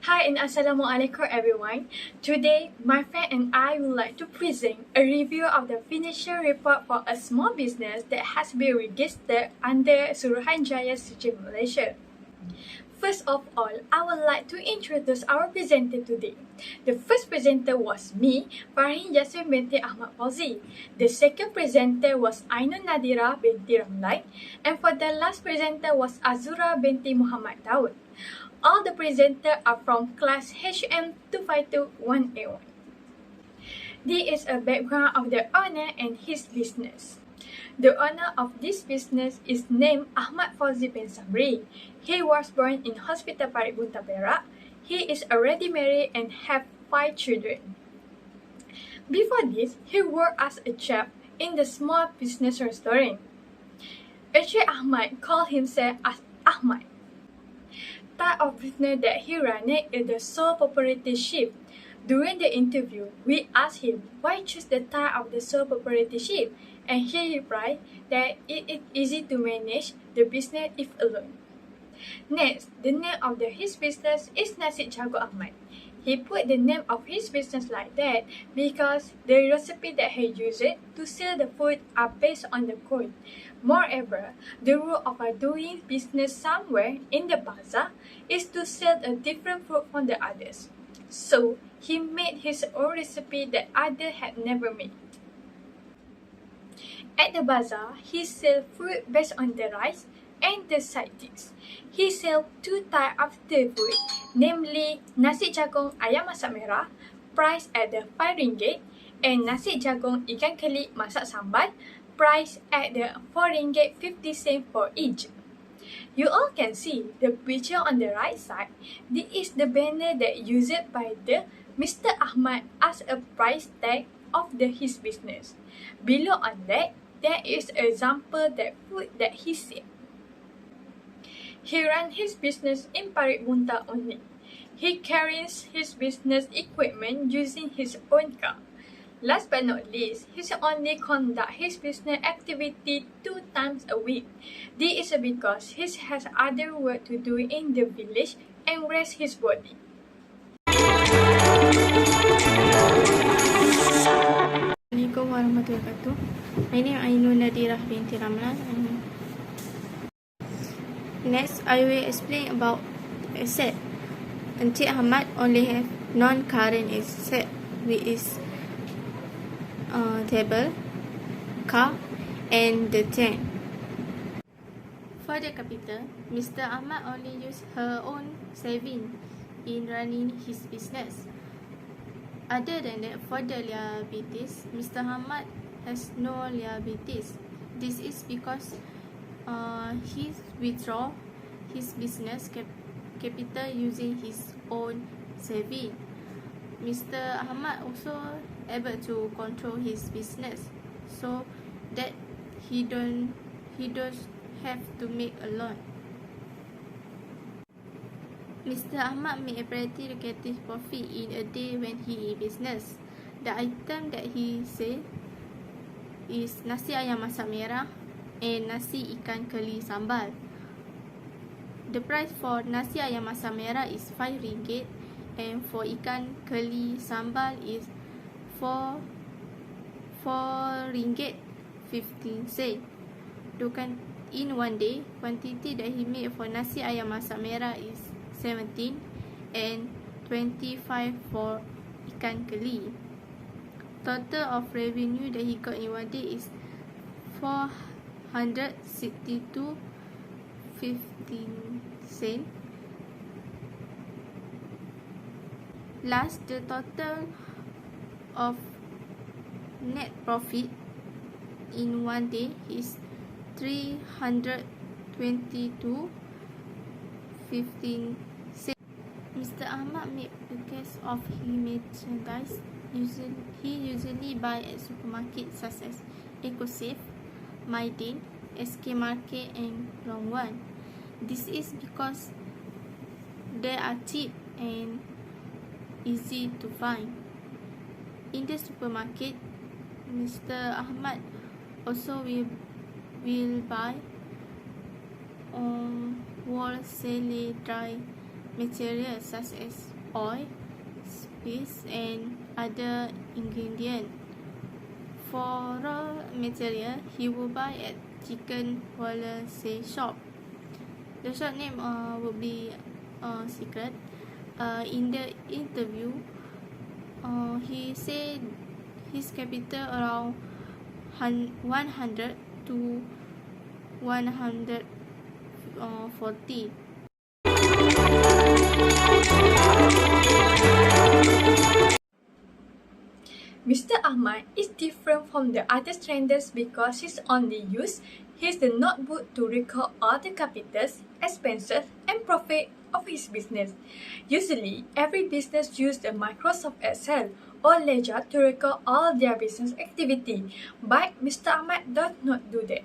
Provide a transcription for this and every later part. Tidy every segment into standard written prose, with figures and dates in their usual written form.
Hi and Assalamualaikum everyone. Today, my friend and I would like to present a review of the financial report for a small business that has been registered under Suruhanjaya Sijil Malaysia. First of all, I would like to introduce our presenter today. The first presenter was me, Farhin Yasmin binti Ahmad Fauzi. The second presenter was Ainun Nadira binti Ramlai. And for the last presenter was Azura binti Muhammad Daud. All the presenters are from class HM 2521A1. This is a background of the owner and his business. The owner of this business is named Ahmad Fauzi bin Sabri. He was born in Hospital Parit Bunta Perak. He is already married and have 5 children. Before this, he worked as a chef in the small business restaurant. Encik Ahmad called himself as Ahmad. Type of business that he ran is the sole proprietorship. During the interview, we asked him why choose the type of the sole proprietorship, and he replied that it is easy to manage the business if alone. Next, the name of his business is Nasi Jago Ahmad. He put the name of his business like that because the recipe that he used to sell the food are based on the code. Moreover, the rule of doing business somewhere in the bazaar is to sell a different food from the others. So, he made his own recipe that others had never made. At the bazaar, he sells food based on the rice and the side dish. He sells 2 types of the food, namely nasi jagong ayam masak merah, priced at the RM5, and nasi jagong ikan keli masak sambal, priced at the RM4.50 for each. You all can see the picture on the right side. This is the banner that used by the Mr. Ahmad as a price tag of his business. Below on that, there is an example that food that he sells. He runs his business in Parit Bunta only. He carries his business equipment using his own car. Last but not least, he only conducts his business activity 2 times a week. This is because he has other work to do in the village and rest his body. Assalamualaikum warahmatullahi wabarakatuh. My name is Ainun Nadira binti Ramlan. Next, I will explain about asset. Encik Ahmad only have non-current asset, which is table, car, and the tank. For the capital, Mr. Ahmad only use her own saving in running his business. Other than that, for the liabilities, Mr. Ahmad has no liabilities. This is because he withdraw his business capital using his own saving. Mr. Ahmad also able to control his business so that he don't have to make a loan. Mr. Ahmad made a pretty lucrative profit in a day when he in business. The item that he sell is nasi ayam masak merah and nasi ikan keli sambal. The price for nasi ayam masak merah is RM5 and for ikan keli sambal is RM4.15. In one day, quantity that he made for nasi ayam masak merah is 17 and 25 for ikan keli. Total of revenue that he got in one day is 462.15. Last, the total of net profit in one day is 322.15. Mr. Ahmad made purchase of his merchandise. He usually buy at supermarkets such as EcoSafe, Maidin, SK Market and Longwan. This is because they are cheap and easy to find. In the supermarket, Mr. Ahmad also will buy wholesale dry materials such as oil, spice, and other ingredients. For raw material, he will buy at chicken wholesale shop. The shop name will be secret. In the interview, he said his capital around 100 to 140. Mr. Ahmad is different from the other traders because he's only used his notebook to record all the capitals, expenses, and profit of his business. Usually, every business uses Microsoft Excel or Ledger to record all their business activity, but Mr. Ahmad does not do that.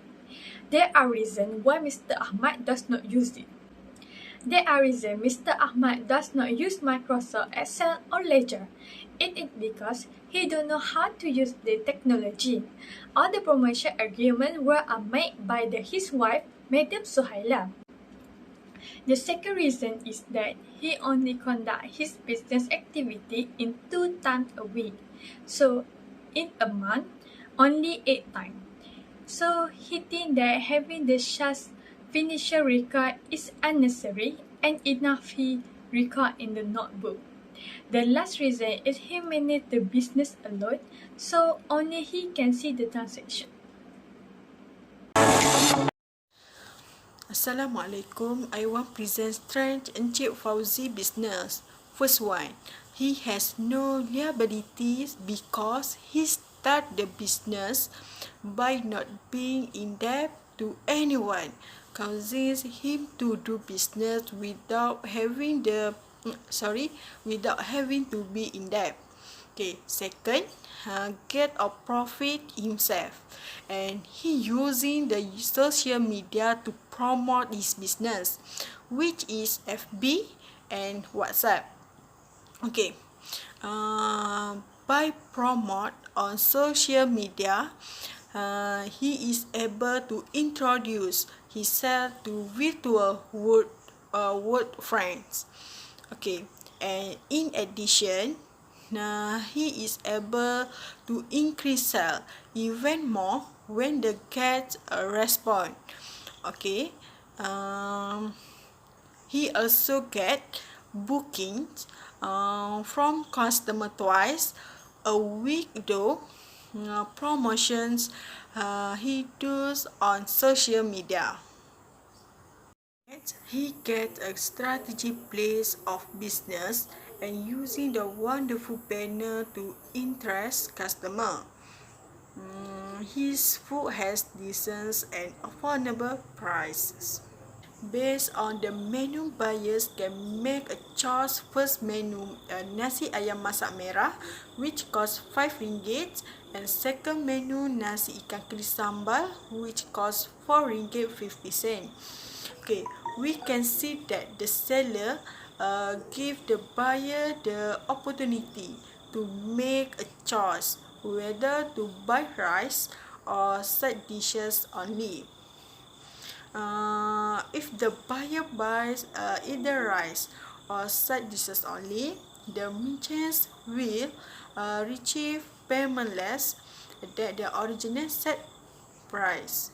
There are reasons why Mr. Ahmad does not use it. There are reasons Mr. Ahmad does not use Microsoft Excel or Ledger. It is because he don't know how to use the technology. All the promotion agreements were made by his wife, Madam Suhaila. The second reason is that he only conducts his business activity in 2 times a week. So, in a month, only 8 times. So, he thinks that having the just finisher record is unnecessary and enough he record in the notebook. The last reason is he manage the business alone, so only he can see the transaction. Assalamualaikum. I want present strength Encik Fauzi business. First one, he has no liabilities because he start the business by not being in debt to anyone, causes him to do business without having to be in debt. Okay, second, get a profit himself, and he using the social media to promote his business, which is FB and WhatsApp. Okay, by promote on social media, he is able to introduce himself to virtual world friends. Okay, and in addition, he is able to increase sale even more when they get a response. Okay, he also get bookings from customer twice a week though promotions he does on social media. He gets a strategic place of business and using the wonderful banner to interest customer. His food has decent and affordable prices. Based on the menu, buyers can make a choice. First menu, nasi ayam masak merah, which costs RM5, and second menu, nasi ikan kari sambal, which costs RM4.50. Okay, we can see that the seller give the buyer the opportunity to make a choice whether to buy rice or side dishes only. If the buyer buys either rice or side dishes only, the merchants will receive payment less than the original set price.